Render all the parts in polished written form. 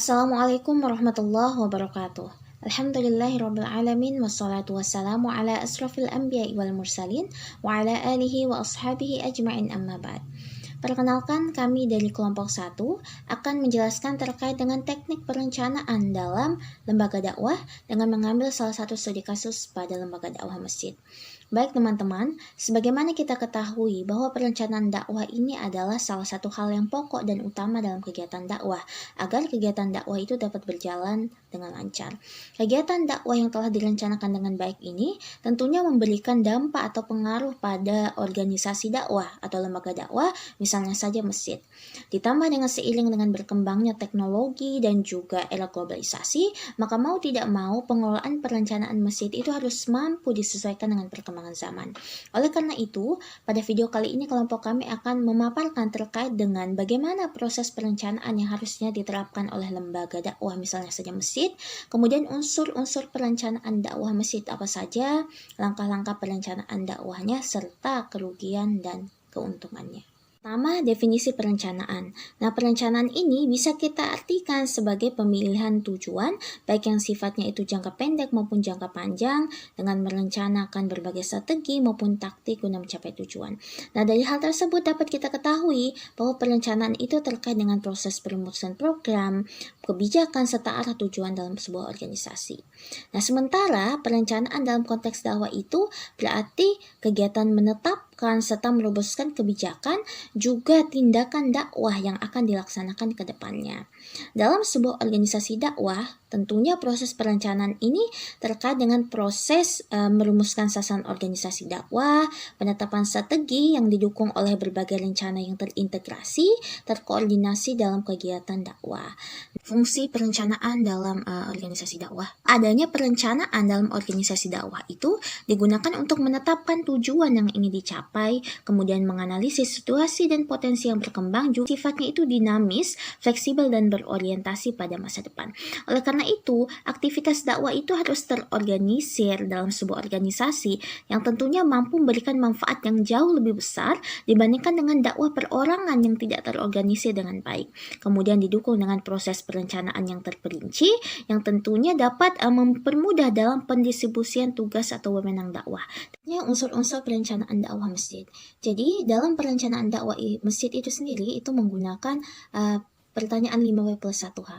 Assalamualaikum warahmatullahi wabarakatuh. Alhamdulillahirabbil alamin wassalatu wassalamu ala asrofil anbiya'i wal mursalin wa ala alihi wa ashabihi ajma'in amma ba'd. Perkenalkan, kami dari kelompok 1 akan menjelaskan terkait dengan teknik perencanaan dalam lembaga dakwah dengan mengambil salah satu studi kasus pada lembaga dakwah masjid. Baik teman-teman, sebagaimana kita ketahui bahwa perencanaan dakwah ini adalah salah satu hal yang pokok dan utama dalam kegiatan dakwah, agar kegiatan dakwah itu dapat berjalan dengan lancar. Kegiatan dakwah yang telah direncanakan dengan baik ini tentunya memberikan dampak atau pengaruh pada organisasi dakwah atau lembaga dakwah, misalnya saja masjid. Ditambah dengan seiring dengan berkembangnya teknologi dan juga era globalisasi, maka mau tidak mau pengelolaan perencanaan masjid itu harus mampu disesuaikan dengan perkembangan zaman. Oleh karena itu, pada video kali ini kelompok kami akan memaparkan terkait dengan bagaimana proses perencanaan yang harusnya diterapkan oleh lembaga dakwah, misalnya saja masjid, kemudian unsur-unsur perencanaan dakwah masjid apa saja, langkah-langkah perencanaan dakwahnya, serta kerugian dan keuntungannya. Pertama, definisi perencanaan. Nah, perencanaan ini bisa kita artikan sebagai pemilihan tujuan, baik yang sifatnya itu jangka pendek maupun jangka panjang, dengan merencanakan berbagai strategi maupun taktik guna mencapai tujuan. Nah, dari hal tersebut dapat kita ketahui bahwa perencanaan itu terkait dengan proses perumusan program, kebijakan, serta arah tujuan dalam sebuah organisasi. Nah, sementara perencanaan dalam konteks dakwah itu berarti kegiatan menetapkan serta merumuskan kebijakan juga tindakan dakwah yang akan dilaksanakan ke depannya. Dalam sebuah organisasi dakwah, tentunya proses perencanaan ini terkait dengan proses merumuskan sasaran organisasi dakwah, penetapan strategi yang didukung oleh berbagai rencana yang terintegrasi, terkoordinasi dalam kegiatan dakwah. Fungsi perencanaan dalam organisasi dakwah. Adanya perencanaan dalam organisasi dakwah itu digunakan untuk menetapkan tujuan yang ingin dicapai, kemudian menganalisis situasi dan potensi yang berkembang, juga sifatnya itu dinamis, fleksibel, dan berorientasi pada masa depan. Oleh karena itu, aktivitas dakwah itu harus terorganisir dalam sebuah organisasi yang tentunya mampu memberikan manfaat yang jauh lebih besar dibandingkan dengan dakwah perorangan yang tidak terorganisir dengan baik. Kemudian didukung dengan proses perencanaan yang terperinci yang tentunya dapat mempermudah dalam pendistribusian tugas atau wewenang dakwah. Unsur-unsur perencanaan dakwah masjid. Jadi, dalam perencanaan dakwah masjid itu sendiri itu menggunakan pertanyaan 5W+1H.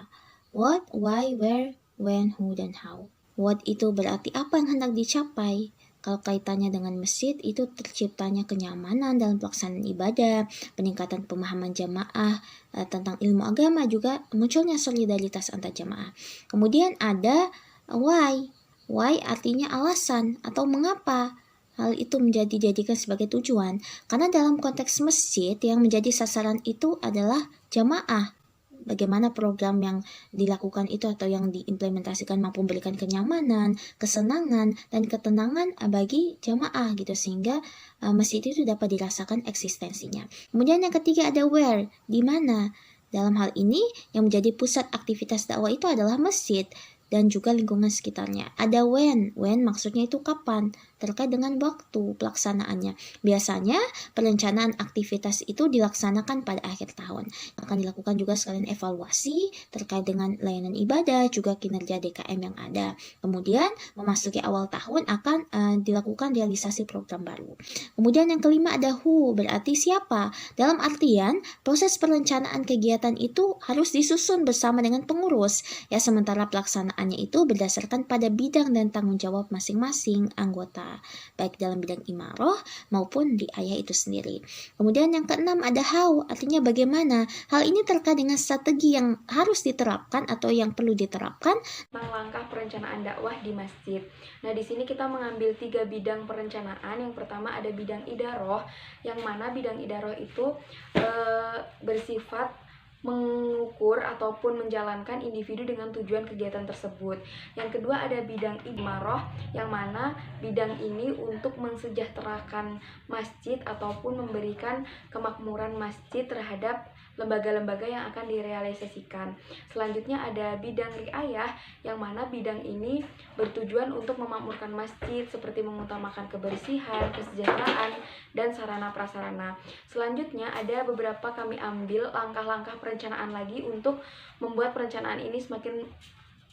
What, why, where, when, who, dan how. What itu berarti apa yang hendak dicapai. Kalau kaitannya dengan masjid, itu terciptanya kenyamanan dalam pelaksanaan ibadah, peningkatan pemahaman jamaah tentang ilmu agama, juga munculnya solidaritas antar jamaah. Kemudian ada why. Why artinya alasan atau mengapa hal itu dijadikan sebagai tujuan. Karena dalam konteks masjid yang menjadi sasaran itu adalah jamaah. Bagaimana program yang dilakukan itu atau yang diimplementasikan mampu memberikan kenyamanan, kesenangan, dan ketenangan bagi jamaah gitu, sehingga masjid itu dapat dirasakan eksistensinya. Kemudian yang ketiga ada where, di mana. Dalam hal ini yang menjadi pusat aktivitas dakwah itu adalah masjid dan juga lingkungan sekitarnya. Ada when maksudnya itu kapan, terkait dengan waktu pelaksanaannya. Biasanya perencanaan aktivitas itu dilaksanakan pada akhir tahun. Akan dilakukan juga sekalian evaluasi terkait dengan layanan ibadah, juga kinerja DKM yang ada. Kemudian memasuki awal tahun akan dilakukan realisasi program baru. Kemudian yang kelima ada who, berarti siapa. Dalam artian proses perencanaan kegiatan itu harus disusun bersama dengan pengurus, ya, sementara pelaksanaannya itu berdasarkan pada bidang dan tanggung jawab masing-masing anggota, baik dalam bidang imaroh maupun di ayah itu sendiri. Kemudian yang keenam ada how, artinya bagaimana. Hal ini terkait dengan strategi yang harus diterapkan atau yang perlu diterapkan. Langkah perencanaan dakwah di masjid. Nah, di sini kita mengambil 3 bidang perencanaan. Yang pertama ada bidang idaroh, yang mana bidang idaroh itu bersifat mengukur ataupun menjalankan individu dengan tujuan kegiatan tersebut. Yang kedua ada bidang imaroh, yang mana bidang ini untuk mensejahterakan masjid ataupun memberikan kemakmuran masjid terhadap lembaga-lembaga yang akan direalisasikan. Selanjutnya ada bidang riayah, yang mana bidang ini bertujuan untuk memakmurkan masjid seperti mengutamakan kebersihan, kesejahteraan, dan sarana prasarana. Selanjutnya ada beberapa kami ambil langkah-langkah perencanaan lagi untuk membuat perencanaan ini semakin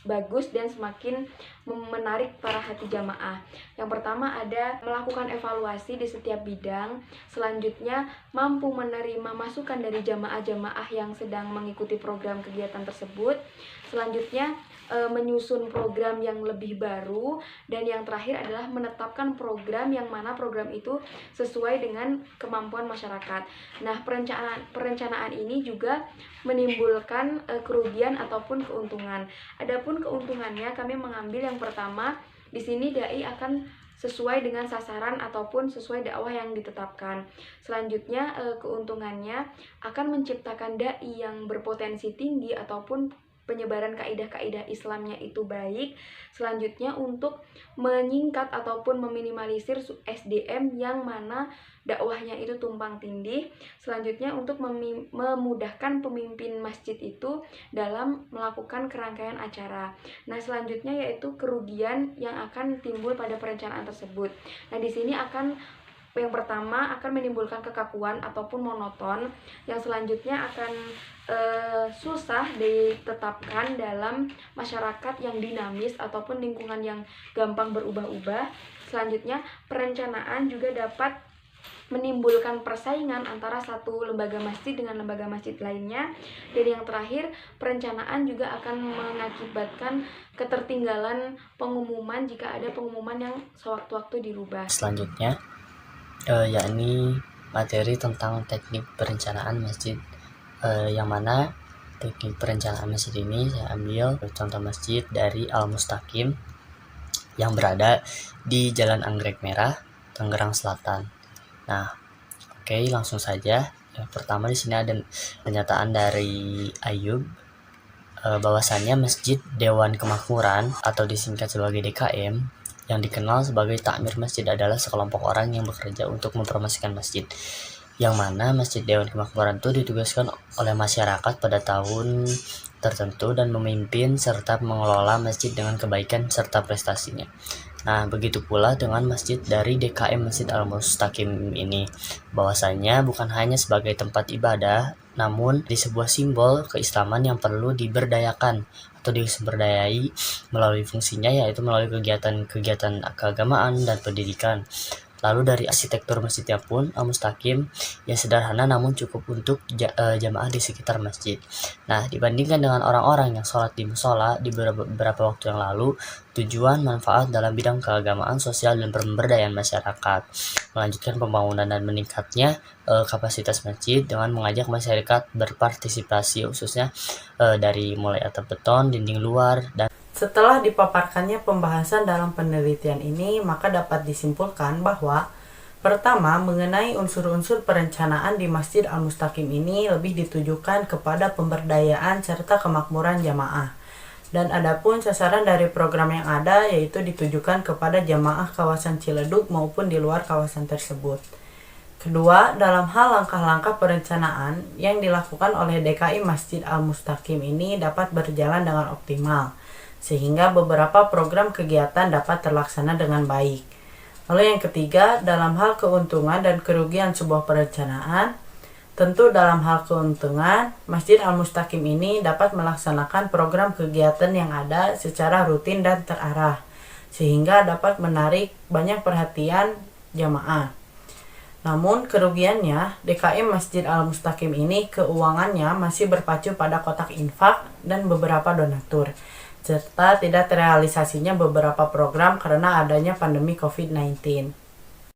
bagus dan semakin menarik para hati jamaah. Yang pertama ada melakukan evaluasi di setiap bidang. Selanjutnya mampu menerima masukan dari jamaah-jamaah yang sedang mengikuti program kegiatan tersebut. Selanjutnya menyusun program yang lebih baru, dan yang terakhir adalah menetapkan program yang mana program itu sesuai dengan kemampuan masyarakat. Nah, perencanaan ini juga menimbulkan kerugian ataupun keuntungan. Adapun keuntungannya kami mengambil yang pertama, di sini dai akan sesuai dengan sasaran ataupun sesuai dakwah yang ditetapkan. Selanjutnya keuntungannya akan menciptakan dai yang berpotensi tinggi ataupun penyebaran kaidah-kaidah Islamnya itu baik. Selanjutnya untuk menyingkat ataupun meminimalisir SDM yang mana dakwahnya itu tumpang tindih. Selanjutnya untuk memudahkan pemimpin masjid itu dalam melakukan kerangkaian acara. Nah, selanjutnya yaitu kerugian yang akan timbul pada perencanaan tersebut. Nah, di sini yang pertama akan menimbulkan kekakuan ataupun monoton. Yang selanjutnya akan susah ditetapkan dalam masyarakat yang dinamis ataupun lingkungan yang gampang berubah-ubah. Selanjutnya perencanaan juga dapat menimbulkan persaingan antara satu lembaga masjid dengan lembaga masjid lainnya. Dan yang terakhir, perencanaan juga akan mengakibatkan ketertinggalan pengumuman jika ada pengumuman yang sewaktu-waktu dirubah. Selanjutnya yakni materi tentang teknik perencanaan masjid, yang mana teknik perencanaan masjid ini saya ambil contoh masjid dari Al-Mustaqim yang berada di Jalan Anggrek Merah, Tangerang Selatan. Nah, oke, langsung saja. Yang pertama di sini ada pernyataan dari Ayub bahwasannya Masjid Dewan Kemakmuran atau disingkat sebagai DKM yang dikenal sebagai takmir masjid adalah sekelompok orang yang bekerja untuk mempromosikan masjid, yang mana Masjid Dewan Kemakmuran itu ditugaskan oleh masyarakat pada tahun tertentu dan memimpin serta mengelola masjid dengan kebaikan serta prestasinya. Nah, begitu pula dengan masjid dari DKM Masjid Al-Mustaqim ini, bahwasanya bukan hanya sebagai tempat ibadah, namun di sebuah simbol keislaman yang perlu diberdayakan atau disemberdayai melalui fungsinya, yaitu melalui kegiatan-kegiatan keagamaan dan pendidikan. Lalu dari arsitektur masjidnya pun Al-Mustaqim yang sederhana namun cukup untuk jamaah di sekitar masjid. Nah, dibandingkan dengan orang-orang yang sholat di musola di beberapa waktu yang lalu, tujuan manfaat dalam bidang keagamaan, sosial, dan pemberdayaan masyarakat, melanjutkan pembangunan dan meningkatnya kapasitas masjid dengan mengajak masyarakat berpartisipasi, khususnya dari mulai atap beton, dinding luar, dan setelah dipaparkannya pembahasan dalam penelitian ini, maka dapat disimpulkan bahwa pertama, mengenai unsur-unsur perencanaan di Masjid Al-Mustaqim ini lebih ditujukan kepada pemberdayaan serta kemakmuran jamaah. Dan adapun sasaran dari program yang ada yaitu ditujukan kepada jamaah kawasan Ciledug maupun di luar kawasan tersebut. Kedua, dalam hal langkah-langkah perencanaan yang dilakukan oleh DKI Masjid Al-Mustaqim ini dapat berjalan dengan optimal, sehingga beberapa program kegiatan dapat terlaksana dengan baik. Lalu yang ketiga, dalam hal keuntungan dan kerugian sebuah perencanaan, tentu dalam hal keuntungan, Masjid Al-Mustaqim ini dapat melaksanakan program kegiatan yang ada secara rutin dan terarah, sehingga dapat menarik banyak perhatian jamaah. Namun kerugiannya, DKM Masjid Al-Mustaqim ini keuangannya masih berpacu pada kotak infak dan beberapa donatur, serta tidak terrealisasinya beberapa program karena adanya pandemi COVID-19.